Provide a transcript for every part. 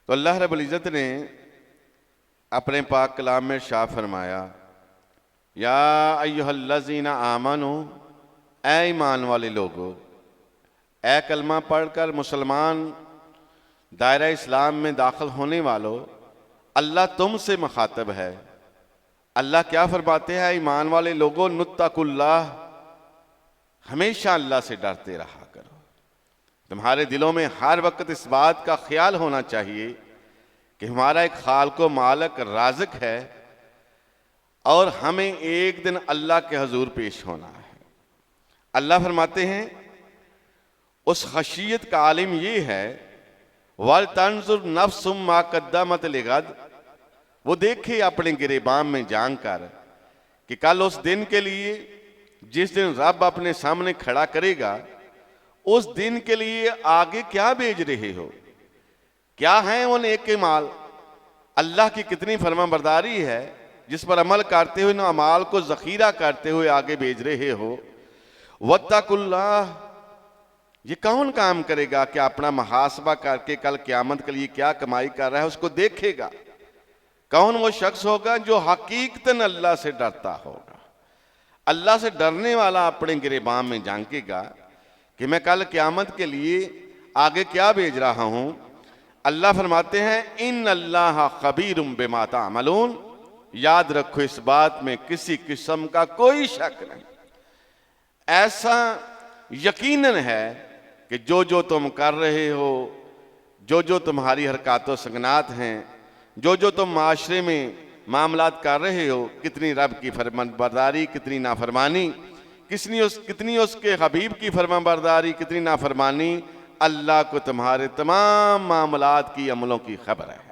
तो अल्लाह रब्बुल इज़्ज़त ने अपने पाक कलाम में इरशाद फरमाया, या अय्युहल्लज़ीना आमनू, ए ईमान वाले लोगो, ए कलमा पढ़कर मुसलमान दायरा इस्लाम में दाखिल होने वालों, अल्लाह तुमसे मुखातब है। अल्लाह क्या फरमाते हैं, ईमान वाले लोगों, नुत्तकुल्लाह, हमेशा अल्लाह से डरते रहा करो। तुम्हारे दिलों में हर वक्त इस बात का ख्याल होना चाहिए कि हमारा एक खालिक मालिक राज़िक है और हमें एक दिन अल्लाह के हुजूर पेश होना है। अल्लाह फरमाते हैं उस खशियत का आलिम ये है, वल तंजुर नफ्सुम मा कद्दमत लिगद, वो देखे अपने गिरेबान में जानकर कि कल उस दिन के लिए जिस दिन रब अपने सामने खड़ा करेगा, उस दिन के लिए आगे क्या भेज रहे हो, क्या है वो नेक माल, अल्लाह की कितनी फरमाबरदारी है जिस पर अमल करते हुए ना अमाल को जखीरा करते हुए आगे भेज रहे हो। वत्तकुल्लाह, ये कौन काम करेगा कि अपना मुहासबा करके कल क़यामत के लिए क्या कमाई कर रहा है उसको देखेगा। कौन वो शख्स होगा जो हकीकतन अल्लाह से डरता होगा। अल्लाह से डरने वाला अपने गिरेबान में झांकेगा कि मैं कल क़यामत के लिए आगे क्या भेज रहा हूं। अल्लाह फरमाते हैं इन अल्लाह खबीरुम बिमा तामलून, याद रखो इस बात में किसी किस्म का कोई शक नहीं। ऐसा यकीनन है कि जो जो तुम कर रहे हो, जो जो तुम्हारी हरकत सकनात हैं, जो जो तुम माशरे में मामलात कर रहे हो, कितनी रब की फरमाबरदारी, कितनी नाफरमानी, कितनी उसके हबीब की फरमाबरदारी, कितनी नाफरमानी, अल्लाह को तुम्हारे तमाम मामलात की अमलों की खबर है।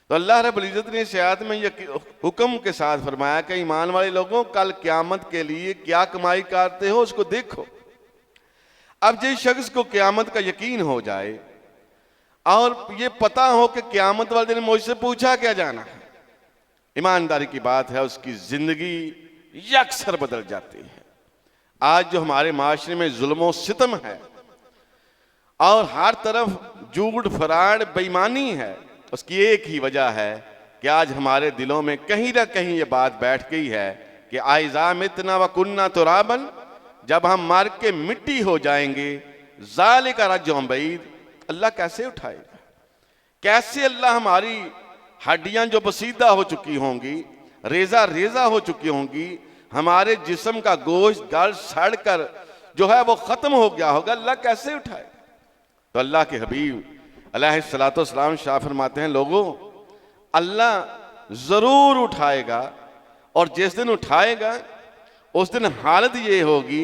तो अल्लाह रब्बुल इज़्ज़त ने इस आयत में हुक्म के साथ फरमाया कि ईमान वाले लोगों, कल क़यामत के लिए क्या कमाई करते हो उसको देखो। अब जिस शख्स को क़यामत का यकीन हो जाए और ये पता हो कि क़यामत वाले दिन मुझसे पूछा क्या जाना है, ईमानदारी की बात है उसकी जिंदगी यकसर बदल जाती है। आज जो हमारे माशरे में जुल्म सितम है और हर तरफ झूठ फराड बेईमानी है, उसकी एक ही वजह है कि आज हमारे दिलों में कहीं ना कहीं ये बात बैठ गई है कि आइज़ा मितना व कुन्ना तुराबन, जब हम मर के मिट्टी हो जाएंगे, ज़ालिका रज्जुम बईद, अल्लाह कैसे उठाएगा, कैसे अल्लाह हमारी हड्डियां जो बसीदा हो चुकी होंगी, रेजा रेजा हो चुकी होंगी, हमारे जिस्म का गोश्त गल सड़ कर जो है वो खत्म हो गया होगा, अल्लाह कैसे उठाएगा। तो अल्लाह के हबीब अलैहिस्सलातु वस्सलाम शाह फरमाते हैं, लोगों, अल्लाह जरूर उठाएगा और जिस दिन उठाएगा उस दिन हालत ये होगी,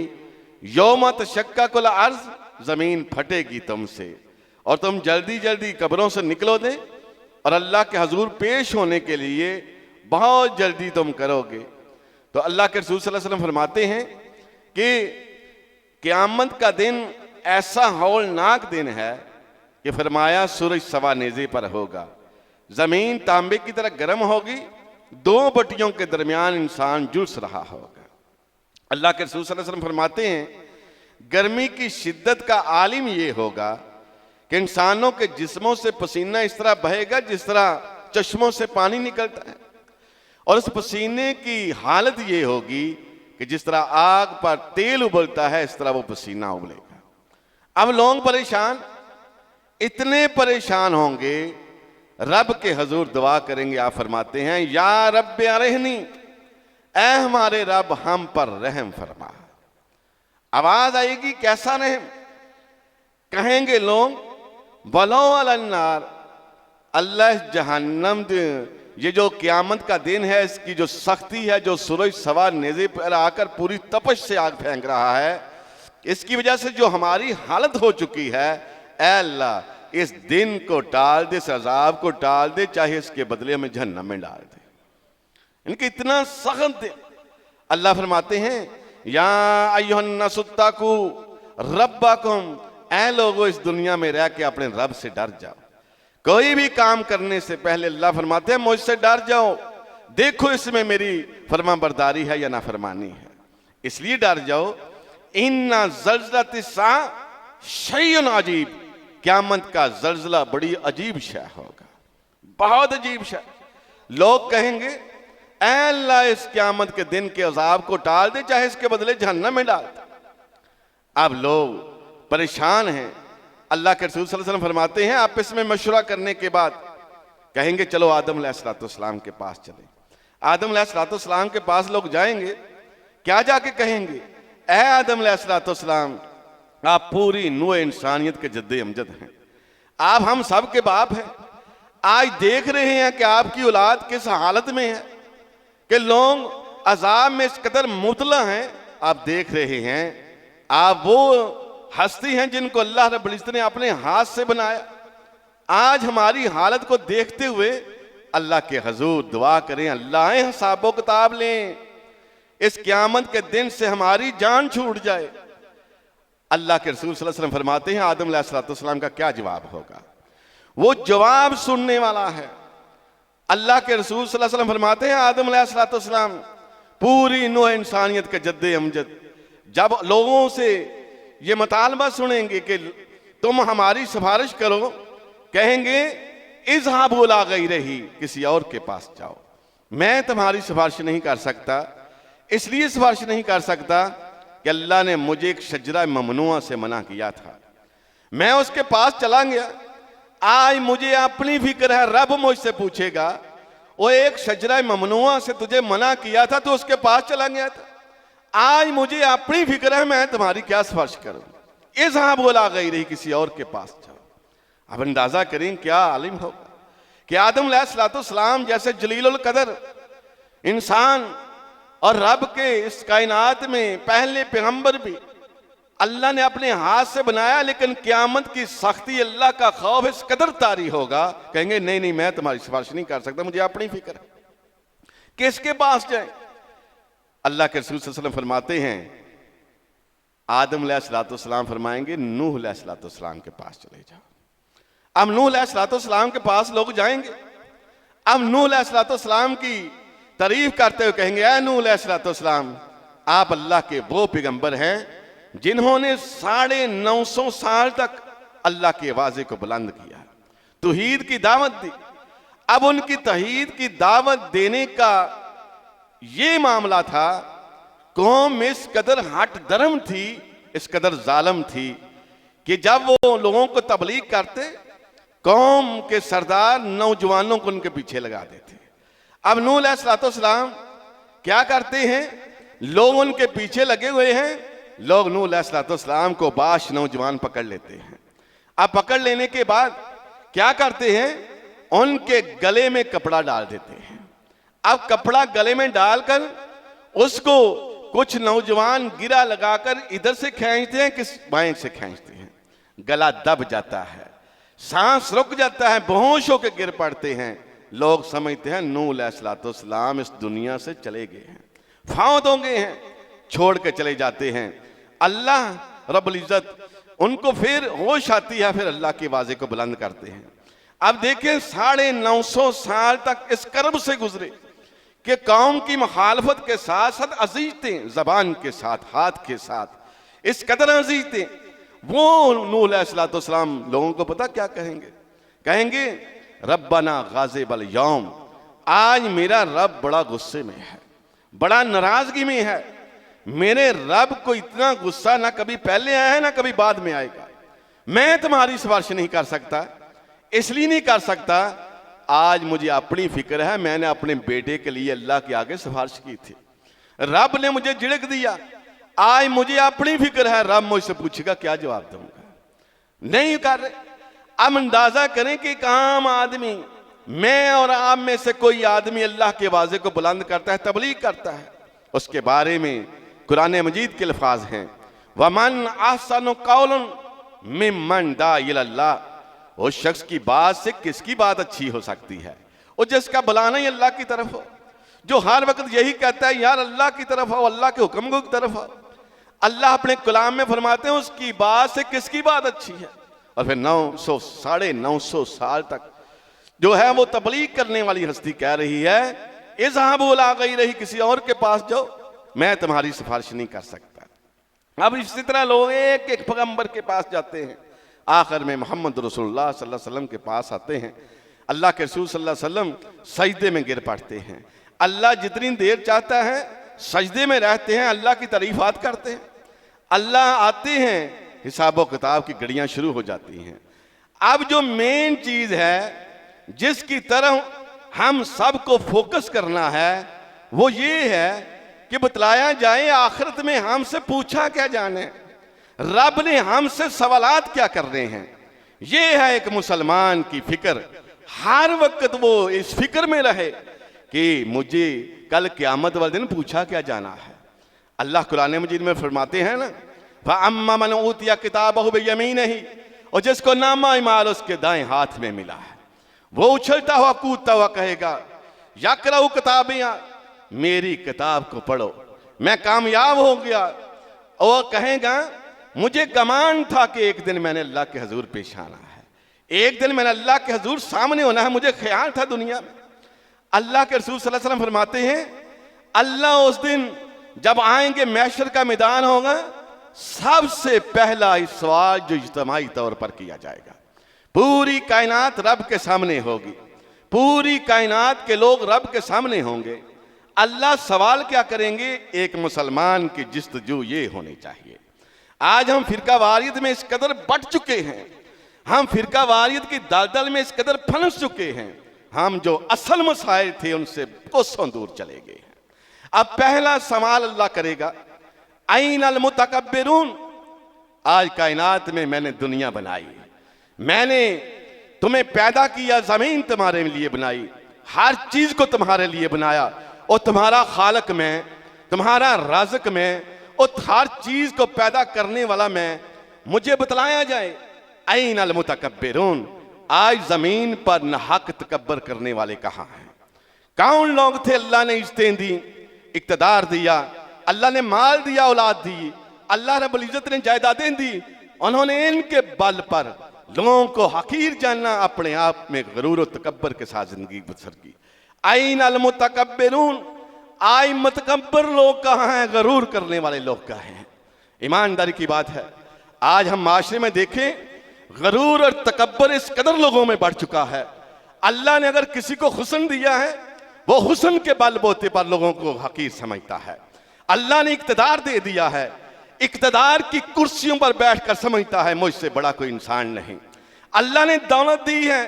यौम तशक्ककुल अर्ज़, जमीन फटेगी तुमसे और तुम जल्दी जल्दी कब्रों से निकलो दे और अल्लाह के हजूर पेश होने के लिए बहुत जल्दी तुम करोगे। तो अल्लाह के रसूल सल्लल्लाहु अलैहि वसल्लम फरमाते हैं कि क़यामत का दिन ऐसा हौलनाक दिन है कि फरमाया सूरज सवा नेज़े पर होगा, जमीन तांबे की तरह गर्म होगी, दो बटियों के दरमियान इंसान झुलस रहा होगा। अल्लाह के रसूल सल्लल्लाहु अलैहि वसल्लम फरमाते हैं गर्मी की शिद्दत का आलिम ये होगा कि इंसानों के जिस्मों से पसीना इस तरह बहेगा जिस तरह चश्मों से पानी निकलता है, और उस पसीने की हालत ये होगी कि जिस तरह आग पर तेल उबलता है इस तरह वो पसीना उबलेगा। अब लोग परेशान, इतने परेशान होंगे, रब के हजूर दुआ करेंगे। आप फरमाते हैं या रब्बे अरहनी, ऐ हमारे रब हम पर रहम फरमा। आवाज आएगी कैसा रहम, कहेंगे लोग वलो अलन्नार, अल्लाह जहन्नम, ये जो क़यामत का दिन है इसकी जो सख्ती है, जो सूरज सवा नेज़े पर आकर पूरी तपश से आग फेंक रहा है, इसकी वजह से जो हमारी हालत हो चुकी है, ऐ अल्लाह इस दिन को टाल दे, इस अजाब को टाल दे, चाहे इसके बदले में जहन्नम में डाल दे। इनके इतना सख्त दिन। अल्लाह फरमाते हैं या अय्युहन्नासुत्ताकू रब्बाकुम, ऐ लोगों इस दुनिया में रह के अपने रब से डर जाओ। कोई भी काम करने से पहले अल्लाह फरमाते हैं मुझसे डर जाओ, देखो इसमें मेरी फरमाबरदारी है या नाफरमानी है, इसलिए डर जाओ। इन्ना ज़ल्ज़लतिस्सा शैउन अजीब, क़यामत का जल्जला बड़ी अजीब शय होगा, बहुत अजीब शय। लोग कहेंगे ऐ अल्लाह इस क़यामत के दिन के अजाब को टाल दे, चाहे इसके बदले जहन्नम में डाल दे। अब लोग परेशान हैं। अल्लाह के रसूल सल्लल्लाहु अलैहि वसल्लम फरमाते हैं आपस में मशवरा करने के बाद कहेंगे चलो आदम अलैहिस्सलाम के पास चले। आदम अलैहिस्सलाम के पास लोग जाएंगे, क्या जाके कहेंगे, ऐ आदम अलैहिस्सलाम आप पूरी नूह इंसानियत के जद्दे अमजद हैं, आप हम सब के बाप हैं। आज देख रहे हैं कि आपकी औलाद किस हालत में है कि लोग अजाब में इस कदर मुबतला हैं। आप देख रहे हैं आप वो हस्ती हैं जिनको अल्लाह रब्बुल इज्जत ने अपने हाथ से बनाया। आज हमारी हालत को देखते हुए अल्लाह के हजूर दुआ करें, अल्लाह हिसाबो किताब लें, इस क़यामत के दिन से हमारी जान छूट जाए। अल्लाह के रसूल सल्लल्लाहु अलैहि वसल्लम फरमाते हैं आदम अलैहिस्सलाम का क्या जवाब होगा, वो जवाब सुनने वाला है। अल्लाह के रसूल सल्लल्लाहु अलैहि वसल्लम फरमाते हैं आदम अलैहिस्सलाम पूरी नूह इंसानियत के जद्दे अमजद जब लोगों से ये मुतालबा सुनेंगे कि तुम हमारी सिफारिश करो, कहेंगे इज़हाबू इला गैरिही, किसी और के पास जाओ, मैं तुम्हारी सिफारिश नहीं कर सकता। इसलिए सिफारिश नहीं कर सकता कि अल्लाह ने मुझे एक शजरा ममनुआ से मना किया था, मैं उसके पास चला गया। आज मुझे अपनी फिक्र है, रब मुझसे पूछेगा वो एक शजरा ममनुआ से तुझे मना किया था तो उसके पास चला गया था। आज मुझे अपनी फिक्र है, मैं तुम्हारी क्या सिफारिश करूं, इज़हाबू इला गैरिही, किसी और के पास जाओ। अब अंदाजा करें क्या आलिम होगा कि आदम अलैहिस्सलाम जैसे जलीलुल कदर इंसान और रब के इस कायनात में पहले पैगंबर भी अल्लाह ने अपने हाथ से बनाया, लेकिन क़यामत की सख्ती, अल्लाह का खौफ इस कदर तारी होगा, कहेंगे नहीं नहीं मैं तुम्हारी सिफारिश नहीं कर सकता, मुझे अपनी फिक्र है, किसके पास जाए। अल्लाह के रसूल सल्लल्लाहु अलैहि वसल्लम फरमाते हैं आदम अलैहिस्सलाम फरमाएंगे नूह अलैहिस्सलाम के पास चले जाओ। अब नूह अलैहिस्सलाम के पास लोग जाएंगे। अब नूह अलैहिस्सलाम की तारीफ करते हुए कहेंगे ऐ नूह अलैहिस्सलाम आप अल्लाह के वो पैगंबर हैं जिन्होंने 950 साल तक अल्लाह के वाजे को बुलंद किया, तौहीद की दावत दी। अब उनकी तौहीद की दावत देने का ये मामला था, कौम इस कदर हट धर्म थी, इस कदर जालिम थी कि जब वो लोगों को तबलीग करते, कौम के सरदार नौजवानों को उनके पीछे लगा देते। अब नूह अलैहिस्सलाम क्या करते हैं, लोग उनके पीछे लगे हुए हैं, लोग नूह अलैहिस्सलाम को बाश नौजवान पकड़ लेते हैं। अब पकड़ लेने के बाद क्या करते हैं, उनके गले में कपड़ा डाल देते हैं। अब कपड़ा गले में डालकर उसको कुछ नौजवान गिरा लगाकर इधर से खींचते हैं, किस बाएं से खींचते हैं, गला दब जाता है, सांस रुक जाता है, बेहोश होकर गिर पड़ते हैं। लोग समझते हैं नूह अलैहिस्सलाम इस दुनिया से चले गए हैं, फौत हो गए हैं, छोड़ के चले जाते हैं। अल्लाह रब्बुल इज्जत उनको फिर होश आती है, फिर अल्लाह के वाजे को बुलंद करते हैं। अब देखें 950 साल तक इस कर्ब से गुजरे कि कौम की मुखालफत के साथ साथ अजीजतें, जबान के साथ, हाथ के साथ, इस कदर अजीजतें। वो नूह अलैहिस्सलाम लोगों को पता क्या कहेंगे, कहेंगे रब्बना गाज़िबल यौम, आज मेरा रब बड़ा गुस्से में है, बड़ा नाराजगी में है। मेरे रब को इतना गुस्सा ना कभी पहले आया है ना कभी बाद में आएगा। मैं तुम्हारी सिफारिश नहीं कर सकता, इसलिए नहीं कर सकता, आज मुझे अपनी फिक्र है, मैंने अपने बेटे के लिए अल्लाह के आगे सिफारिश की थी, रब ने मुझे झिड़क दिया, आज मुझे अपनी फिक्र है, रब मुझसे पूछेगा क्या जवाब दूंगा, नहीं कर रहे। अब अंदाजा करें कि एक आम आदमी, मैं और आप में से कोई आदमी अल्लाह के वाजे को बुलंद करता है, तबलीग करता है, उसके बारे में कुरान मजीद के अल्फाज हैं वमन अहसनु कौलन मिम्मन दा इलल्लाह, उस शख्स की बात से किसकी बात अच्छी हो सकती है, वो जिसका बुलाना ही अल्लाह की तरफ हो, जो हर वक्त यही कहता है यार अल्लाह की तरफ हो, अल्लाह के हुक्म की तरफ हो। अल्लाह अपने कलाम में फरमाते हैं उसकी बात से किसकी बात अच्छी है। और फिर 900 साल तक जो है वो तबलीग करने वाली हस्ती कह रही है इज़हाबू इला गैरिही, किसी और के पास जाओ, मैं तुम्हारी सिफारिश नहीं कर सकता। अब इसी तरह लोग एक एक पैगंबर के पास जाते हैं, आखिर में मोहम्मद रसूलुल्लाह सल्लल्लाहु अलैहि वसल्लम के पास आते हैं। अल्लाह के रसूल सल्लल्लाहु अलैहि वसल्लम सजदे में गिर पड़ते हैं। अल्लाह जितनी देर चाहता है सजदे में रहते हैं, अल्लाह की तारीफात करते हैं। अल्लाह आते हैं, हिसाब किताब की घड़ियां शुरू हो जाती हैं। अब जो मेन चीज है जिसकी तरफ हम सबको फोकस करना है वो ये है कि बतलाया जाए आखिरत में हमसे पूछा क्या जाने, रब ने हमसे सवालात क्या करने हैं। ये है एक मुसलमान की फिक्र, हर वक्त वो इस फिक्र में रहे कि मुझे कल क़यामत वाले दिन पूछा क्या जाना है। अल्लाह कुरान मजीद में फरमाते हैं ना, फअम्मा मन ऊतिया किताबहु बियमीनिही, और जिसको नामा इमाल उसके दाएं हाथ में मिला है वो उछलता हुआ कूदता हुआ कहेगा यक़रअु किताबिया, मेरी किताब को पढ़ो, मैं कामयाब हो गया। और कहेगा मुझे गमान था कि एक दिन मैंने अल्लाह के हजूर पेश आना है, एक दिन मैंने अल्लाह के हजूर सामने होना है, मुझे ख्याल था दुनिया में। अल्लाह के रसूल सल्लल्लाहु अलैहि वसल्लम फरमाते हैं अल्लाह उस दिन जब आएंगे, महशर का मैदान होगा, सबसे पहला इस सवाल जो इज्तिमाई तौर पर किया जाएगा, पूरी कायनात रब के सामने होगी, पूरी कायनात के लोग रब के सामने होंगे। अल्लाह सवाल क्या करेंगे, एक मुसलमान की जिस्तजू ये होनी चाहिए। आज हम फिरका वारियत में इस कदर बट चुके हैं, हम फिरका वारियत की दलदल में इस कदर फंस चुके हैं, हम जो असल मसाइल थे उनसे कोसों दूर चले गए हैं। अब पहला सवाल अल्लाह करेगा ऐन अल मुतकब्बिरून, आज कायनात में मैंने दुनिया बनाई, मैंने तुम्हें पैदा किया, जमीन तुम्हारे लिए बनाई, हर चीज को तुम्हारे लिए बनाया, और तुम्हारा खालक में, तुम्हारा राज़िक में, और हर चीज को पैदा करने वाला मैं, मुझे बतलाया जाए ऐन अल मुतकब्बिरून, आज जमीन पर नाहक तकब्बर करने वाले कहाँ हैं, कौन लोग थे। अल्लाह ने इज्जतें दी, इक्तदार दिया, अल्लाह ने माल दिया, औलाद दी, अल्लाह रब्बुल इज्जत ने जायदादें दी, उन्होंने इनके बल पर लोगों को हकीर जानना, अपने आप में गरूर और तकब्बर के साथ जिंदगी बसर की। ऐन अल मुतकब्बिरून, आज मुतकब्बर लोग कहाँ हैं, गरूर करने वाले लोग कहाँ हैं। ईमानदारी की बात है, आज हम माशरे में देखें गरूर और तकब्बर इस कदर लोगों में बढ़ चुका है। अल्लाह ने अगर किसी को हुस्न दिया है, वो हुस्न के बलबूते पर लोगों को हकीर समझता है। अल्लाह ने इक्तदार दे दिया है, इक्तदार की कुर्सियों पर बैठकर समझता है मुझसे बड़ा कोई इंसान नहीं। अल्लाह ने दौलत दी है,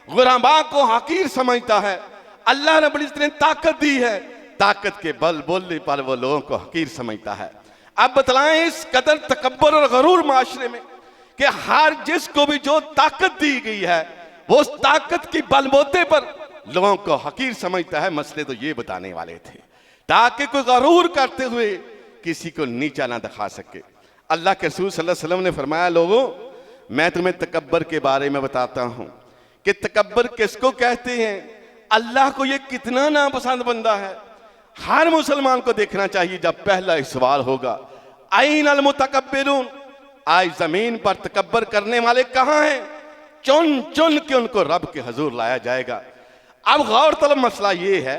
गुलामा को हकीर समझता है। अल्लाह रब्बुल इज्जत ने ताकत दी है, ताकत के बल बोलने पर वो लोगों को हकीर समझता है। अब बतलाएं इस कदर तकब्बर और गरूर माशरे में कि हर जिसको भी जो ताकत दी गई है वो उस ताकत की बलबूते पर लोगों को हकीर समझता है। मसले तो ये बताने वाले थे ताकि कोई गरूर करते हुए किसी को नीचा ना दिखा सके। अल्लाह के रसूल सल्लल्लाहु अलैहि वसल्लम ने फरमाया, लोगों मैं तुम्हें तकब्बर के बारे में बताता हूं कि तकब्बर किसको कहते हैं, अल्लाह को ये कितना नापसंद बंदा है। हर मुसलमान को देखना चाहिए जब पहला सवाल होगा ऐन अल मुतकब्बिरून, आज जमीन पर तकब्बर करने वाले कहाँ हैं, चुन चुन के उनको रब के हजूर लाया जाएगा। अब गौर तलब मसला ये है,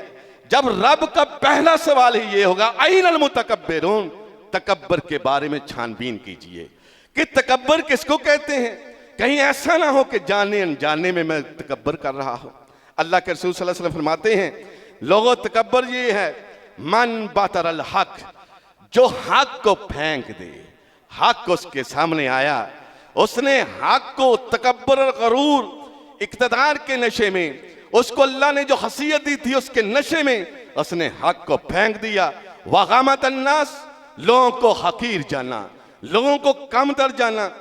जब रब का पहला सवाल ही ये होगा ऐन अल मुतकब्बिरून, तकब्बर के बारे में छानबीन कीजिए कि तकब्बर किसको कहते हैं। कहीं ऐसा ना हो कि जाने अनजाने में मैं तकब्बर कर रहा हूं। अल्लाह के रसूल सल्लल्लाहु अलैहि वसल्लम फरमाते हैं, लोगों तकब्बर ये है मन बतरल हक, जो हक को फेंक दे, हक उसके सामने आया, उसने हक को तकब्बर और गरूर इक्तदार के नशे में, उसको अल्लाह ने जो हसीयत दी थी उसके नशे में उसने हक को फेंक दिया। वगामत अन्नास, लोगों को हकीर जाना, लोगों को कम तर जाना।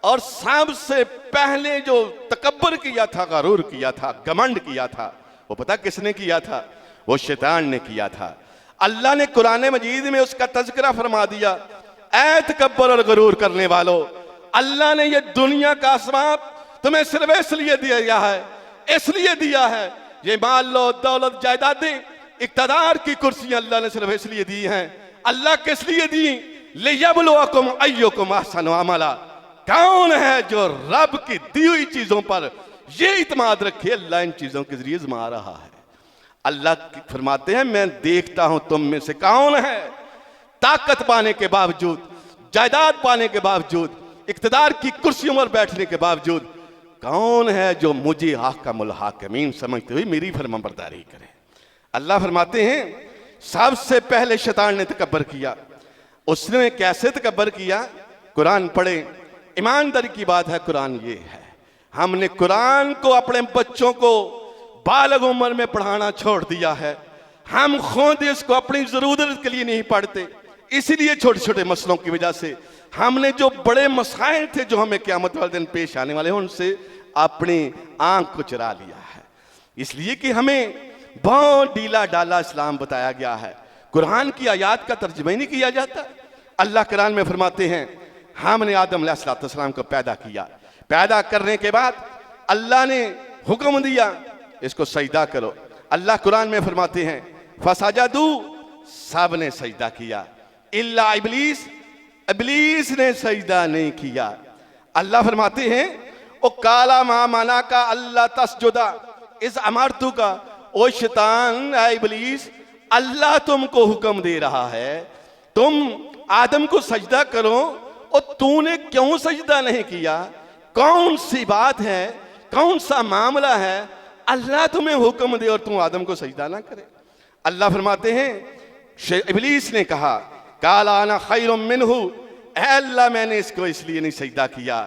और सबसे पहले जो तकब्बर किया था, गरूर किया था, घमंड किया था, वो पता किसने किया था, वो शैतान ने किया था। अल्लाह ने कुरान मजीद में उसका तज़किरा फरमा दिया, ऐ तकब्बर और गरूर करने वालों, अल्लाह ने ये दुनिया का असबाब तुम्हें सिर्फ इसलिए दिया है, इसलिए दिया है, ये माल लो, दौलत, जायदादें, इक्तदार की कुर्सियां अल्लाह ने सिर्फ इसलिए दी हैं। अल्लाह किस लिए दी, लियब्लुवकुम अय्युकुम अहसनु अमला, कौन है जो रब की दी हुई चीजों पर ये इत्मीनान रखे, अल्लाह इन चीजों के जरिए आजमा रहा है। अल्लाह फरमाते हैं मैं देखता हूं तुम में से कौन है ताकत पाने के बावजूद, जायदाद पाने के बावजूद, इक्तदार की कुर्सियों पर बैठने के बावजूद कौन है जो मुझे हाकिमुल हाकिमीन समझते हुए मेरी फरमाबरदारी करे। अल्लाह फरमाते हैं सबसे पहले शैतान ने तकब्बर किया। उसने कैसे तकब्बर किया? कुरान पढ़े, ईमानदारी की बात है, कुरान ये है, हमने कुरान को अपने बच्चों को बालग उम्र में पढ़ाना छोड़ दिया है। हम खुद इसको अपनी जरूरत के लिए नहीं पढ़ते, इसलिए छोटे छोटे मसलों की वजह से हमने जो बड़े मसाइल थे जो हमें क़यामत वाले दिन पेश आने वाले हैं उनसे अपनी आंख को चुरा लिया है। इसलिए कि हमें बहुत ढीला डाला इस्लाम बताया गया है, कुरान की आयत का तर्जुमा ही नहीं किया जाता। अल्लाह कुरान में फरमाते हैं हमने आदम अलैहिस्सलाम को पैदा किया, पैदा करने के बाद अल्लाह ने हुक्म दिया इसको सजदा करो। अल्लाह कुरान में फरमाते हैं फसजदू, सब ने सजदा किया, इल्ला इब्लीस, इब्लीस ने सजदा नहीं किया। अल्लाह फरमाते हैं ओ काला मा माना का अल्लाह तसजुदा इस अमरतु का, ओ शैतान ऐ इब्लीस, अल्लाह तुमको हुक्म दे रहा है तुम आदम को सजदा करो और तूने क्यों सजदा नहीं किया? कौन सी बात है, कौन सा मामला है अल्लाह तुम्हें हुक्म दे और तुम आदम को सजदा ना करे? अल्लाह फरमाते हैं इब्लीस ने कहा काला अना खैरुम मिन्हु, ऐ अल्लाह मैंने इसको इसलिए नहीं सजदा किया,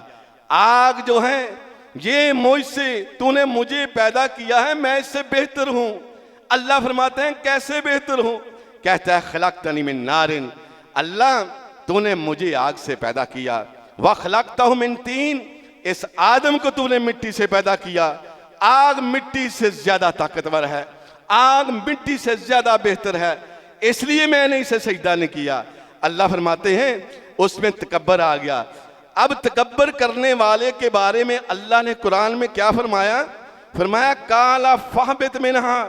आग जो है ये मुझसे, तूने मुझे पैदा किया है, मैं इससे बेहतर हूं। अल्लाह फरमाते हैं कैसे बेहतर हूं? कहता है खलक़तनी मिन नारिन, अल्लाह तूने मुझे आग से पैदा किया, व खलक़तहु मिन तीन, इस आदम को तूने मिट्टी से पैदा किया। आग मिट्टी से ज्यादा ताकतवर है, आग मिट्टी से ज्यादा बेहतर है, इसलिए मैंने इसे सजदा नहीं किया। अल्लाह फरमाते हैं उसमें तकब्बर आ गया। अब तकब्बर करने वाले के बारे में अल्लाह ने कुरान में क्या फरमाया? फरमाया काला फहबित मिनहा,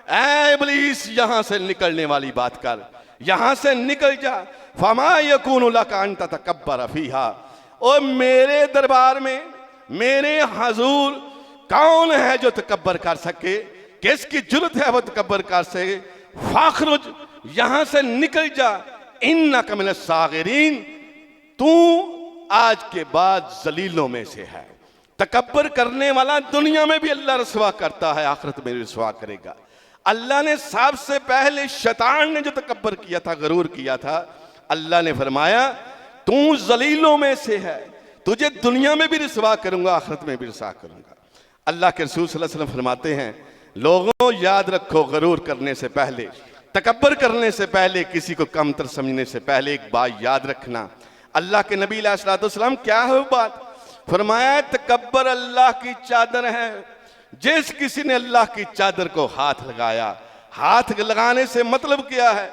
ऐ इब्लीस यहां से निकलने वाली बात कर, यहां से निकल जा। फमा यकूनु लका अन ततकब्बर फीहा, और मेरे दरबार में मेरे हुजूर कौन है जो तकब्बर कर सके? किसकी जुर्रत है वो तकब्बर कर सके? फाखरुज, यहां से निकल जा, इन्नका मिनस सागिरीन, तू आज के बाद जलीलों में से है। तकब्बर करने वाला दुनिया में भी अल्लाह रसवा करता है, आखिरत में भी रसवा करेगा। अल्लाह ने सबसे पहले शैतान ने जो तकब्बर किया था, गरूर किया था, अल्लाह ने फरमाया तू जलीलों में से है, तुझे दुनिया में भी रसवा करूंगा, आखिरत में भी रसवा करूंगा। अल्लाह के रसूल सल्लल्लाहु अलैहि वसल्लम फरमाते हैं लोगों याद रखो, गरूर करने से पहले, तकब्बर करने से पहले, किसी को कमतर समझने से पहले एक बात याद रखना। अल्लाह के नबी अलैहिस्सलाम क्या है वो बात? फरमाया तकब्बर अल्लाह की चादर है, जिस किसी ने अल्लाह की चादर को हाथ लगाया, हाथ लगाने से मतलब क्या है?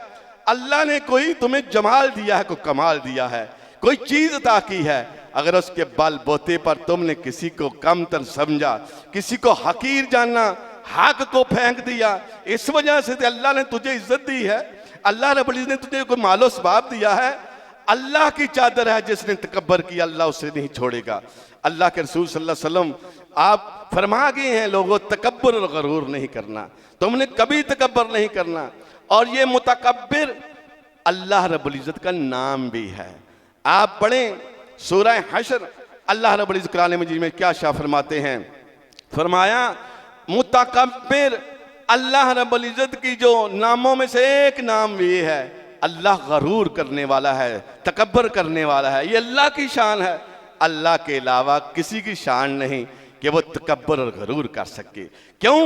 अल्लाह ने कोई तुम्हें जमाल दिया है, कोई कमाल दिया है, कोई चीज अता की है, अगर उसके बल बोते पर तुमने किसी को कमतर समझा, किसी को हकीर जाना, हक को फेंक दिया, इस वजह से तो अल्लाह ने तुझे इज्जत दी है, अल्लाह रब्बुल इज्जत ने तुझे कोई मालो सवाब दिया है। अल्लाह की चादर है, जिसने तकब्बर किया अल्लाह उसे नहीं छोड़ेगा। अल्लाह के रसूल सल्लल्लाहु अलैहि वसल्लम आप फरमा गए हैं लोगों तकब्बर और गरूर नहीं करना, तुमने कभी तकब्बर नहीं करना। और ये मुतकब्बिर अल्लाह रब्बुल इज्जत का नाम भी है। आप पढ़ें सूरह हश्र, अल्लाह रब्बुल इज्जत कुरान मजीद में क्या शाह फरमाते हैं? फरमाया मुतकब्बिर, अल्लाह रब्बुल इज्जत की जो नामों में से एक नाम ये है, अल्लाह गरूर करने वाला है, तकब्बर करने वाला है, ये अल्लाह की शान है। अल्लाह के अलावा किसी की शान नहीं कि वो तकब्बर और गरूर कर सके। क्यों?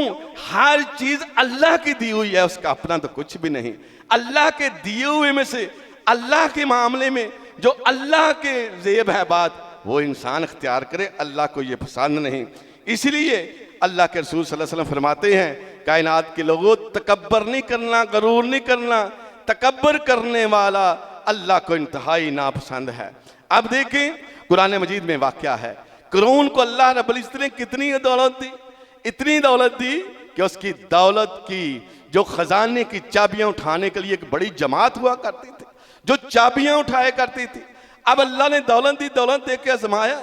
हर चीज अल्लाह की दी हुई है, उसका अपना तो कुछ भी नहीं। अल्लाह के दिए हुए में से अल्लाह के मामले में जो अल्लाह के ज़ेब है बात, वो इंसान इख्तियार करे, अल्लाह को ये पसंद नहीं। इसलिए अल्लाह के रसूल सल्लल्लाहु अलैहि वसल्लम फरमाते हैं कायनात के लोगों तकब्बर नहीं करना, गरूर नहीं करना, तकब्बर करने वाला अल्लाह को इंतहाई नापसंद है। अब देखें कुरान मजीद में वाक़या है, क़ारून को अल्लाह रब्बुल इज्जत ने कितनी दौलत दी, इतनी दौलत दी कि उसकी दौलत की जो खजाने की चाबियां उठाने के लिए एक बड़ी जमात हुआ करती थी, जो चाबियां उठाया करती थी। अब अल्लाह ने दौलत दी, दौलत दे के आजमाया।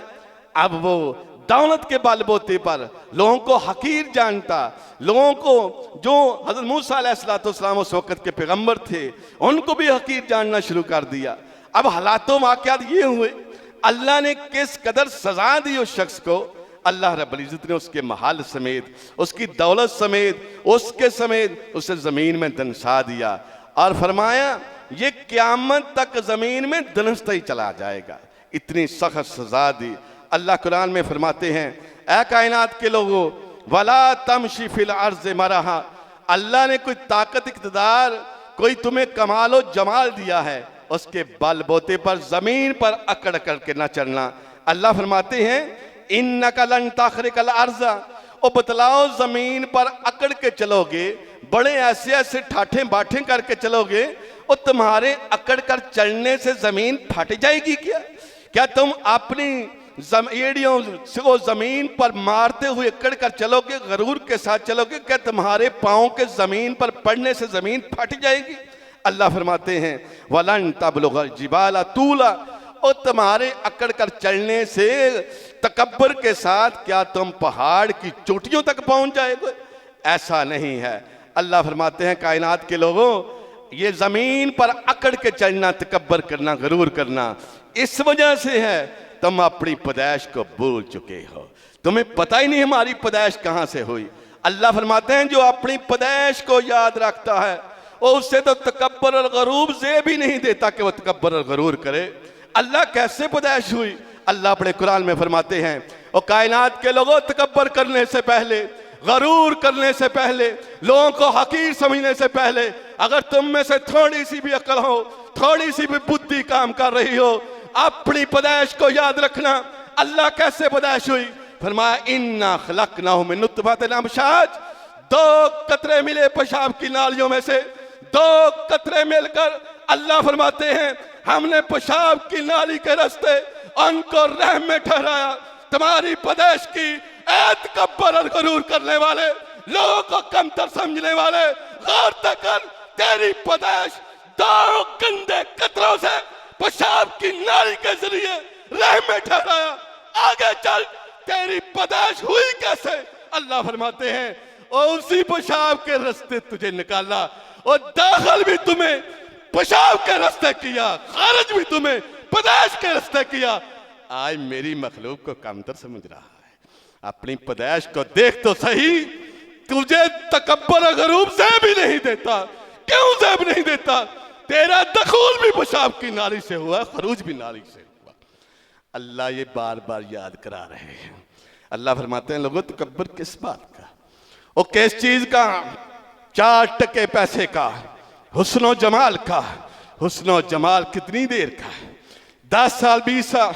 अब वो दौलत के बलबूते पर लोगों को हकीर जानता, लोगों को जो हज़रत मूसा अलैहिस्सलाम उस वक़्त के पैगंबर थे उनको भी हकीर जानना शुरू कर दिया। अब हालातों वाक़यात ये हुए, अल्लाह ने किस कदर सजा दी उस शख्स को। अल्लाह रब्बुल इज्जत ने उसके महल समेत, उसकी दौलत समेत, उसके समेत उसे जमीन में दनसा दिया और फरमाया ये क़यामत तक जमीन में दनसता ही चला जाएगा। इतनी सख्त सजा दी। अल्लाह कुरान में फरमाते हैं, ऐ कायनात के लोगों, वला तमशी फिल अर्ज़ मरहा, अल्लाह ने कोई ताकत इक़्तिदार, कोई तुम्हें कमाल और जमाल दिया है, उसके बलबूते पर जमीन पर अकड़ अकड़ के न चलना। अल्लाह फरमाते हैं, इन्नका लन तखरिकल अर्ज़ा, ओ बतलाओ जमीन पर अकड़ के चलोगे, बड़े ऐसे ऐसे ठाठे बाठे करके चलोगे, और तुम्हारे अकड़ कर चलने से जमीन फट जाएगी क्या? क्या तुम अपनी एड़ियों को जमीन पर मारते हुए अकड़ कर चलोगे, गरूर के साथ चलोगे? क्या तुम्हारे पाँव के जमीन पर पड़ने से जमीन फट जाएगी? अल्लाह फरमाते हैं, वलन तबलुगल जिबाला तूला, और तुम्हारे अकड़ कर चलने से तकब्बर के साथ क्या तुम पहाड़ की चोटियों तक पहुंच जाएगे? ऐसा नहीं है। अल्लाह फरमाते हैं, कायनात के लोगों, ये जमीन पर अकड़ के चलना, तकब्बर करना, गरूर करना, इस वजह से है तुम अपनी पैदाइश को भूल चुके हो। तुम्हें पता ही नहीं हमारी पैदाइश कहां से हुई। अल्लाह फरमाते हैं, जो अपनी पैदाइश को याद रखता है और उससे तो तकब्बर और गरूर से भी नहीं देता कि वह तकब्बर और गरूर करे। अल्लाह कैसे पैदाइश हुई? अल्लाह अपने कुरान में फरमाते हैं, और कायनात के लोगों, तकब्बर करने से पहले, गरूर करने से पहले, लोगों को हकीर समझने से पहले, अगर तुम में से थोड़ी सी भी अकल हो, थोड़ी सी भी बुद्धि काम कर रही हो, अपनी पैदाइश को याद रखना। अल्लाह कैसे पैदाइश हुई? फरमाया, इन्ना खलकनाहुम मिन नुत्फतिन अमशाज, दो कतरे मिले पेशाब की नालियों में से, दो कतरे मिलकर अल्लाह फरमाते हैं, हमने पेशाब की नाली के रास्ते उनको रहम में ठहराया। तुम्हारी पैदाइश की तकब्बर और गरूर करने वाले, लोगों को कमतर समझने वाले, गौर कर, तेरी पैदाइश दो गंदे कतरों से पेशाब की नाली के जरिए रहम में ठहराया। आगे चल, तेरी पैदाइश हुई कैसे? अल्लाह फरमाते हैं, और उसी पेशाब के रास्ते तुझे निकाला, और दाखिल भी तुम्हें पेशाब के रास्ते किया, खारिज भी तुम्हें पैदाइश के रास्ते किया। आज मेरी मखलूक को कमतर समझ रहा है। अपनी पैदाइश को देख तो सही, तुझे तकब्बर और गरूर से भी नहीं देता। क्यों ज़ेब नहीं देता? तेरा दखूल भी पेशाब की नाली से हुआ, खरूज भी नाली से हुआ। अल्लाह ये बार बार याद करा रहे हैं। अल्लाह फरमाते हैं, लोगों, तकब्बर किस बात का, और किस चीज का? 4 टके पैसे का, हुस्नो जमाल का। हुस्नो जमाल कितनी देर का? 10 साल 20 साल।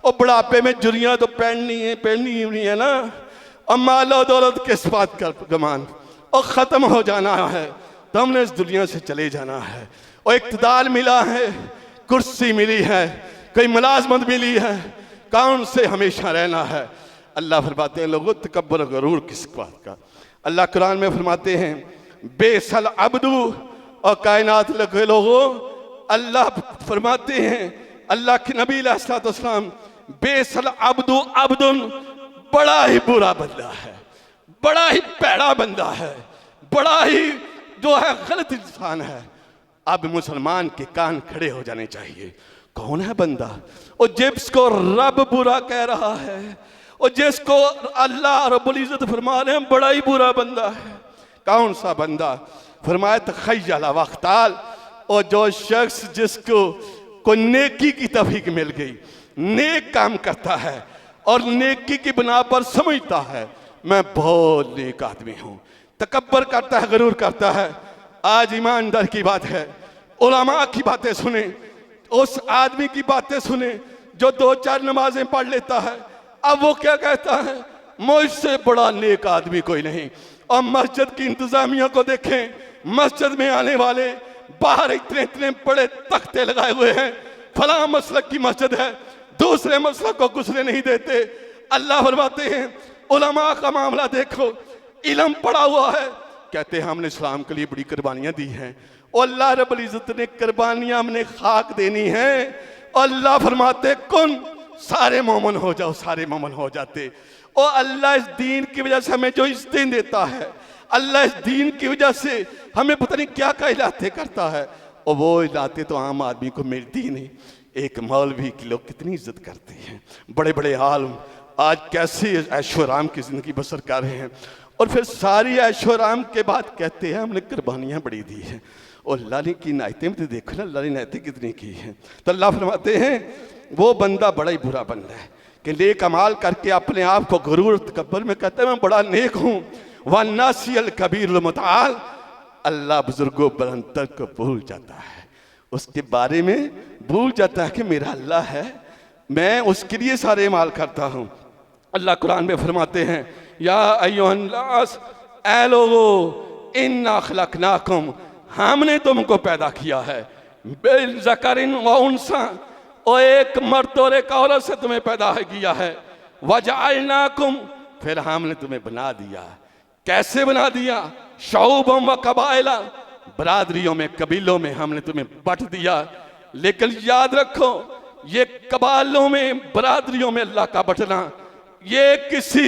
और बुढ़ापे में जुरियां तो पहननी ही नहीं है ना। और मालो दौलत किस बात का गमान, और ख़त्म हो जाना है, तो हमने इस दुनिया से चले जाना है। और इक़्तिदार मिला है, कुर्सी मिली है, कोई मुलाजमत मिली है, कौन से हमेशा रहना है। अल्लाह फरमाते हैं, लोगों, तकब्बर गरूर किस बात का? अल्लाह कुरान में फरमाते हैं, बेसल अब्दू, और कायनात लगे लोगों, अल्लाह फरमाते हैं, अल्लाह के नबी अलैहिस्सलाम, बेसल अब्दू अब्दुन, बड़ा ही बुरा बंदा है, बड़ा ही पैड़ा बंदा है, बड़ा ही जो है गलत इंसान है। अब मुसलमान के कान खड़े हो जाने चाहिए। कौन है बंदा? और जिसको रब बुरा कह रहा है, और जिसको अल्लाह रब्बुल इज्जत फरमा रहे हैं बड़ा ही बुरा बंदा है। कौन सा बंदा? फरमाया, तखय्यल वख्ताल, और जो शख्स जिसको को नेकी की तौफीक मिल गई, नेक काम करता है और नेकी की बिना पर समझता है मैं बहुत नेक आदमी हूं, तकब्बर करता है, गरूर करता है। आज ईमानदार की बात है, उलमा की बातें सुने, उस आदमी की बातें सुने जो 2-4 नमाजें पढ़ लेता है। अब वो क्या कहता है? मुझसे बड़ा नेक आदमी कोई नहीं। और मस्जिद की इंतजामिया को देखें, मस्जिद में आने वाले बाहर इतने इतने बड़े तख्ते लगाए हुए हैं, फलां मसलक की मस्जिद है, दूसरे मसलक को घुसने नहीं देते। अल्लाह फरमाते हैं, उलमा का मामला देखो, इल्म पड़ा हुआ है, कहते हैं हमने इस्लाम के लिए बड़ी कुर्बानियां दी हैं। और अल्लाह रब्बुल इज्जत ने कुर्बानियां हमने खाक देनी है। अल्लाह फरमाते कुन, सारे मोमन हो जाओ, सारे मोमन हो जाते। और अल्लाह इस दीन की वजह से हमें जो इज्जतें देता है, अल्लाह इस दीन की वजह से हमें पता नहीं क्या क्या इलाते करता है, और वो इलाते तो आम आदमी को मिलती ही नहीं। एक मौलवी की लोग कितनी इज्जत करते हैं, बड़े बड़े आलम आज कैसे ऐशो आराम की ज़िंदगी बसर कर रहे हैं, और फिर सारी ऐशो आराम के बाद कहते हैं हमने कुर्बानियाँ बड़ी दी हैं। और अल्लाह ने की नायतें भी तो देखो ना, अल्लाह ने नायतें कितनी की हैं। तो अल्लाह फरमाते हैं वो बंदा बड़ा ही बुरा बंदा है कि नेक अमाल करके अपने आप को गुरूर तकब्बुर में कहते हैं मैं बड़ा नेक हूँ। वन्नासी अल कबीर मुताल, अल्लाह बुजुर्गों बुलंदतर को भूल जाता है, उसके बारे में भूल जाता है कि मेरा अल्लाह है, मैं उसके लिए सारे अमाल करता हूँ। अल्लाह कुरान में फरमाते हैं या अय्युहन्नास, ऐ लोगो इन्ना खलकनाकुम, हमने तुमको पैदा किया है, बिल ज़करिन व उन्सा, और एक मर्द और एक औरत से तुम्हें पैदा किया है, वजअलनाकुम, फिर हमने तुम्हें बना दिया। कैसे बना दिया? शऊबम व कबाइला, बरादरियों में कबीलों में हमने तुम्हें बट दिया। लेकिन याद रखो ये कबालों में बरादरियों में अल्लाह का बटना ये किसी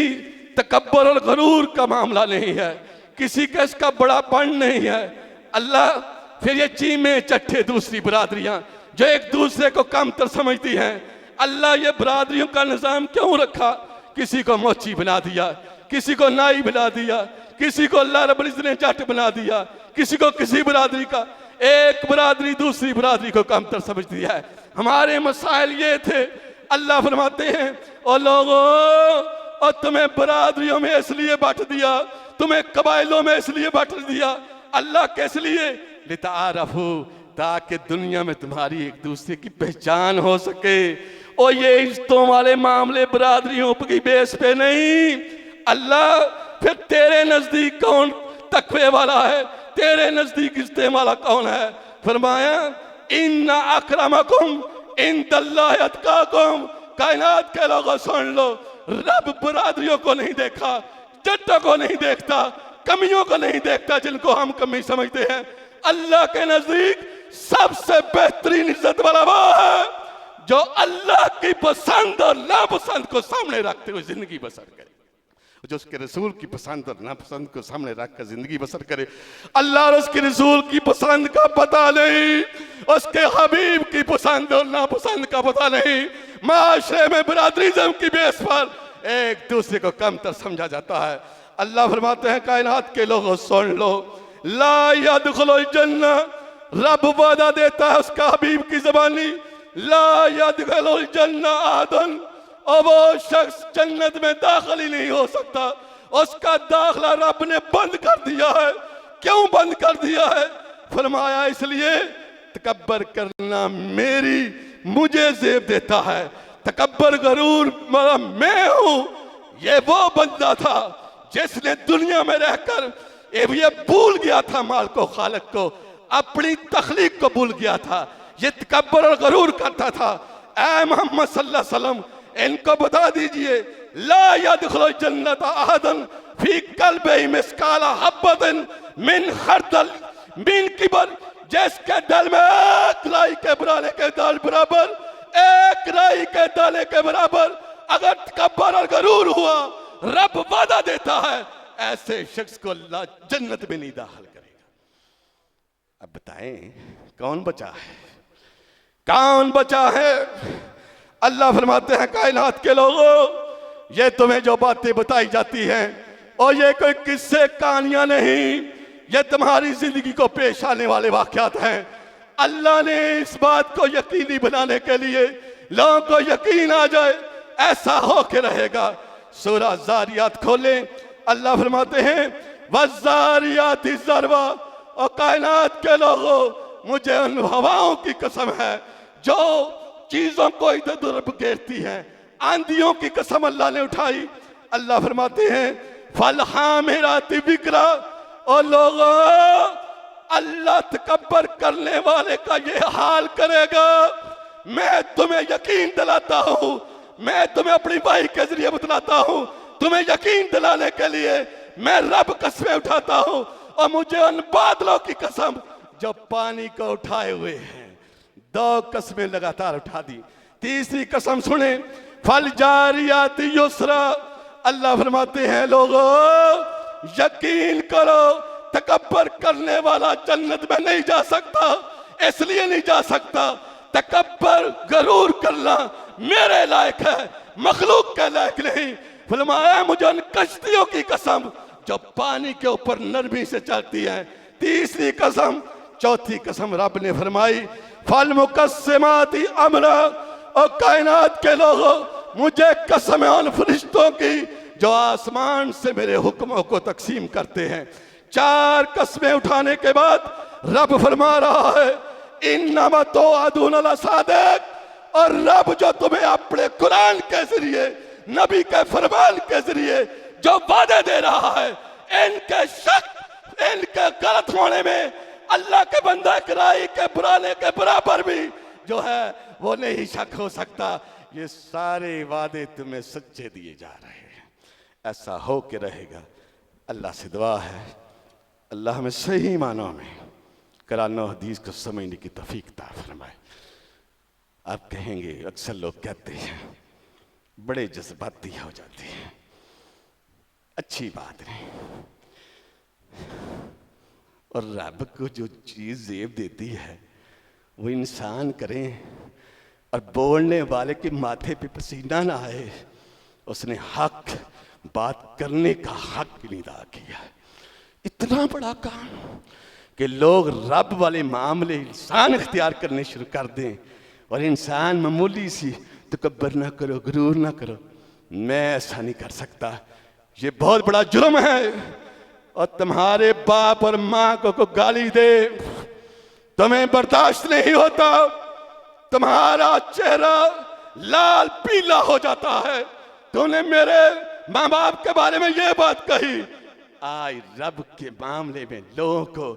तकब्बर और गरूर का मामला नहीं है, किसी का इसका बड़ापन नहीं है। अल्लाह फिर ये चीमे चट्टे दूसरी बरादरियां जो एक दूसरे को कमतर समझती हैं, अल्लाह ये बरादरियों का निज़ाम क्यों रखा? किसी को मोची बना दिया, किसी को नाई बना दिया, किसी को अल्लाह रब्बुल इज़्ज़त ने जट बना दिया, किसी को किसी बरादरी का, एक बरादरी दूसरी बरादरी को कमतर समझती है। हमारे मसाइल ये थे। अल्लाह फरमाते हैं ओ लोगों, और तुम्हें बरादरियों में इसलिए बांट दिया, तुम्हें कबाइलों में इसलिए बांट दिया, अल्लाह के इसलिए लितारफू, ताकि दुनिया में तुम्हारी एक दूसरे की पहचान हो सके। और ये इज्जतों वाले मामले बरादरियों की बेस पे नहीं। अल्लाह फिर तेरे नजदीक कौन तकवे वाला है, तेरे नजदीक इज्जत वाला कौन है? फरमाया इन्ना अक्रमकुम इंदल्लाहि अतकाकुम। कायनात के लोगों सुन लो, रब बरादरियों को नहीं देखा, जट्टों को नहीं देखता, कमियों को नहीं देखता जिनको हम कमी समझते हैं। अल्लाह के नजदीक सबसे बेहतरीन इज्जत वाला वो है जो अल्लाह की पसंद और नापसंद को सामने रखते हुए जिंदगी बसर करे, जो उसके रसूल की पसंद और नापसंद को सामने रखकर जिंदगी बसर करे। अल्लाह और उसके रसूल की पसंद का पता नहीं, उसके हबीब की पसंद और नापसंद का पता नहीं। माशरे में बरादरीज़म की बेस पर एक दूसरे को कमतर समझा जाता है। अल्लाह फरमाते हैं कायनात के लोगों सुन लो, ला यदखुलुल जन्नह, रब वादा देता है उसका हबीब की ज़बानी, ला यदखुलुल जन्नह अहदुन, और वो शख्स जन्नत में दाखिल ही नहीं हो सकता, उसका दाखिला रब ने बंद कर दिया है। क्यों बंद कर दिया है? फरमाया इसलिए तकब्बर करना मुझे ज़ेब देता है, तकब्बर गरूर मेरा मैं हूं। ये वो बंदा था जिसने दुनिया में रहकर ये भूल गया था माल को, खालिक को, अपनी तखलीक को भूल गया था, ये तकब्बर और गरूर करता था। ऐ मोहम्मद सल्लल्लाहु अलैहि वसल्लम इनको बता दीजिए, ला यदखुलुल जन्नत अहदन फी कल्बिही मिस्काला हब्बतिन मिन खर्दल मिन किबर, जिसके दिल में एक राई के दाने के दाल बराबर, एक राई के दाने के बराबर अगर तकब्बर और गरूर हुआ, रब वादा देता है ऐसे शख्स को अल्लाह जन्नत में नहीं दाखिल करेगा। अब बताएं कौन बचा है, कौन बचा है? अल्लाह फरमाते हैं कायनात के लोगों, ये तुम्हें जो बातें बताई जाती हैं और ये कोई किस्से कहानियां नहीं, ये तुम्हारी जिंदगी को पेश आने वाले वाकयात हैं। अल्लाह ने इस बात को यकीनी बनाने के लिए लोगों को यकीन आ जाए ऐसा हो के रहेगा। सूरह ज़ारियात खोले, अल्लाह फरमाते हैं वज़्ज़ारियाति ज़रवा, और कायनात के लोगों मुझे उन हवाओं की कसम है जो चीजों को इधर उधर घेरती हैं, आंधियों की कसम अल्लाह ने उठाई। अल्लाह फरमाते हैं फलहामिराति विक्रा, और लोगों अल्लाह तकब्बर करने वाले का ये हाल करेगा। मैं तुम्हें यकीन दिलाता हूं, मैं तुम्हें अपनी वाही के जरिए बतलाता हूं, तुम्हें यकीन दिलाने के लिए मैं रब कसमें उठाता हूं, और मुझे उन बादलों की कसम जो पानी को उठाए हुए हैं। दो कसमें लगातार उठा दी, तीसरी कसम सुने फल जारियाति युसरा। अल्लाह फरमाते हैं लोगों यकीन करो, तकब्बर करने वाला जन्नत में नहीं जा सकता। इसलिए नहीं जा सकता तकब्बर गरूर करना मेरे लायक है, मखलूक के लायक नहीं। फरमाया मुझे उन कश्तियों की कसम जो पानी के ऊपर नरमी से चलती है। तीसरी कसम, चौथी कसम रब ने फरमाई फल मुकस्सिमाती अमरा, और कायनात के लोगों मुझे कसम है उन फरिश्तों की जो आसमान से मेरे हुक्मों को तकसीम करते हैं। चार कस्में उठाने के बाद रब फरमा रहा है इन्नमा तोअदून लसादिक, और रब जो तुम्हें अपने कुरान के जरिए नबी के फरमान के जरिए जो वादे दे रहा है, इनके शक इनके गलत होने में अल्लाह के बंदा कराई के बुराने के बराबर भी जो है वो नहीं शक हो सकता। ये सारे वादे तुम्हें सच्चे दिए जा रहे हैं, ऐसा हो के रहेगा। अल्लाह से दुआ है अल्लाह हमें सही मानों में कुरान और हदीस को समझने की तौफीक अता फरमाए। आप कहेंगे अक्सर लोग कहते हैं बड़े जज्बाती हो जाते हैं, अच्छी बात नहीं। और रब को जो चीज़ जेब देती है वो इंसान करें और बोलने वाले के माथे पे पसीना ना आए, उसने हक बात करने का हक नहीं अदा किया। इतना बड़ा काम कि लोग रब वाले मामले इंसान इख्तियार करने शुरू कर दें और इंसान मामूली सी तकब्बर ना करो, गुरूर ना करो, मैं ऐसा नहीं कर सकता, ये बहुत बड़ा जुर्म है। और तुम्हारे बाप और माँ को गाली दे तुम्हें बर्दाश्त नहीं होता, तुम्हारा चेहरा लाल पीला हो जाता है, तूने मेरे माँ बाप के बारे में ये बात कही। आज रब के मामले में लोगों को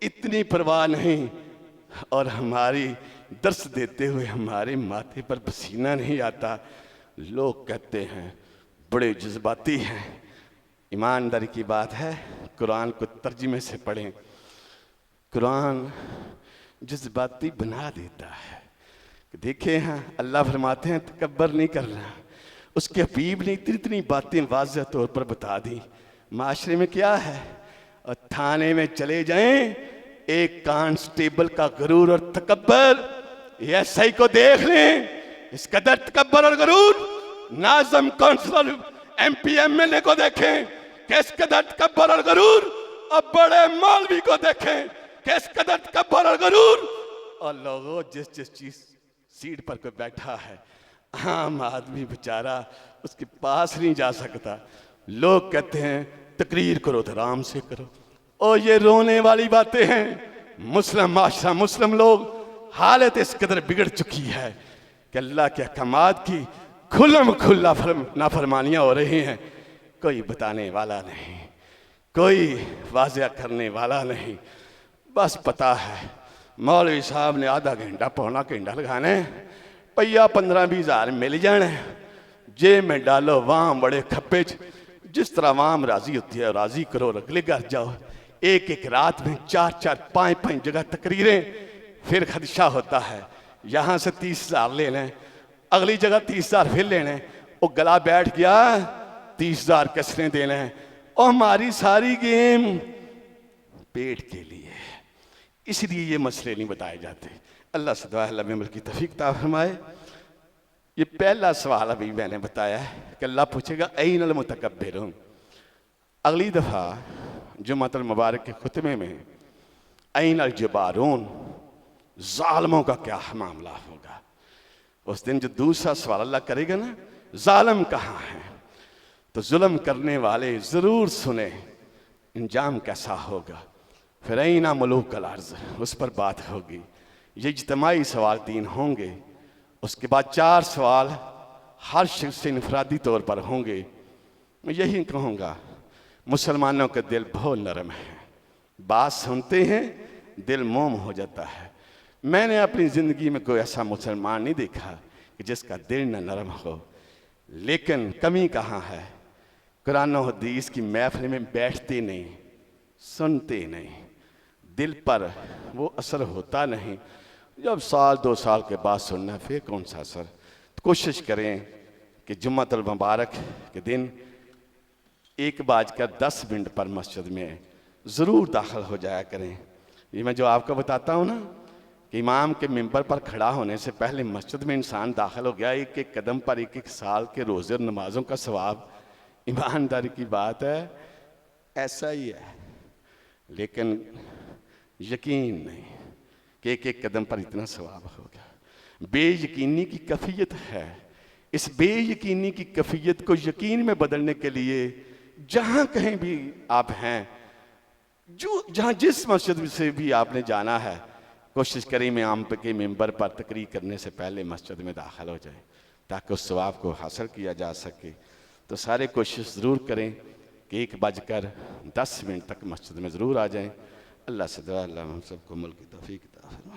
इतनी परवाह नहीं, और हमारी दर्स देते हुए हमारे माथे पर पसीना नहीं आता। लोग कहते हैं बड़े जज्बाती हैं। ईमानदारी की बात है, कुरान को तर्जुमे से पढ़ें, कुरान जज्बाती बना देता है। देखे हैं अल्लाह फरमाते हैं तकब्बर नहीं करना, उसके हबीब ने इतनी इतनी बातें वाज़ेह तौर पर बता दी। माशरे में क्या है, और थाने में चले जाएं, एक कांस्टेबल का गरूर और तकब्बर, एसआई को देख लें, इस कदर तकब्बर और गरूर। नाज़म काउंसलर एमपी एमएलए को देखें, किस कदर तकब्बर और गरूर। अब बड़े मौलवी को देखें, किस कदर तकब्बर और गरूर। और लोगों जिस जिस चीज सीट पर कोई बैठा है, आम आदमी बेचारा उसके पास नहीं जा सकता। लोग कहते हैं तकरीर करो तो आराम से करो। और ये रोने वाली बातें हैं। मुस्लिम माशरा, मुस्लिम लोग हालत इस कदर बिगड़ चुकी है कि अल्लाह के अहकामात की खुल्लम खुल्ला नाफरमानियाँ हो रही हैं। कोई बताने वाला नहीं, कोई वाज़िया करने वाला नहीं। बस पता है मौलवी साहब ने आधा घंटा पौना घंटा लगाने, पैया 15-20 हज़ार मिल जाने, जेब में डालो वाम बड़े खप्पे च, जिस तरह वाम राजी होती है राजी करो, अगले घर जाओ। एक एक रात में 4-4, 5-5 जगह तकरीरें, फिर खदशा होता है यहाँ से 30 हज़ार ले लें, अगली जगह 30 हज़ार फिर लेने। वो गला बैठ गया, 30 हज़ार किसने देने हैं। और हमारी सारी गेम पेट के लिए, इसलिए ये मसले नहीं बताए जाते। अल्लाह से दुआ है अल्लाह में की तौफीक अता फरमाए। ये पहला सवाल अभी मैंने बताया है कि अल्लाह पूछेगा ऐनल मुतकब्बिरून। अगली दफ़ा जुम्मतुल मुबारक के खुतबे में ऐनल जब्बारून, ज़ालिमों का क्या मामला होगा। उस दिन जो दूसरा सवाल अल्लाह करेगा ना, ज़ालिम कहाँ हैं, तो जुल्म करने वाले ज़रूर सुने इंजाम कैसा होगा। फिर ऐना मुलूक अल अर्ज़, उस पर बात होगी। ये इज्तिमाई सवाल 3 होंगे, उसके बाद 4 सवाल हर शख्स से इनफरादी तौर पर होंगे। मैं यही कहूँगा मुसलमानों का दिल बहुत नरम है, बात सुनते हैं दिल मोम हो जाता है। मैंने अपनी ज़िंदगी में कोई ऐसा मुसलमान नहीं देखा कि जिसका दिल न नरम हो। लेकिन कमी कहाँ है, कुरान और हदीस की महफिल में बैठते नहीं, सुनते नहीं, दिल पर वो असर होता नहीं। जब 1-2 साल के बाद सुनना फिर कौन सा असर। तो कोशिश करें कि जुम्मतुल मुबारक के दिन 1:10 पर मस्जिद में ज़रूर दाखिल हो जाया करें। ये मैं जो आपको बताता हूँ ना कि इमाम के मिंबर पर खड़ा होने से पहले मस्जिद में इंसान दाखिल हो गया, एक एक कदम पर एक एक साल के रोज़े और नमाज़ों का सवाब। ईमानदारी की बात है, ऐसा ही है, लेकिन यकीन नहीं कि एक एक कदम पर इतना सवाब होगा। बेयकीनी की कैफियत है। इस बेयकीनी की कैफियत को यकीन में बदलने के लिए जहाँ कहीं भी आप हैं, जो जहाँ जिस मस्जिद से भी आपने जाना है, कोशिश करें इमाम के मिंबर पर तकरीर करने से पहले मस्जिद में दाखिल हो जाए ताकि उस सवाब को हासिल किया जा सके। तो सारे कोशिश ज़रूर करें कि 1:10 तक मस्जिद में ज़रूर आ जाएं। अल्लाह से दुआ, अल्लाह हम सबको मुल्क की तौफीक अता फरमाए।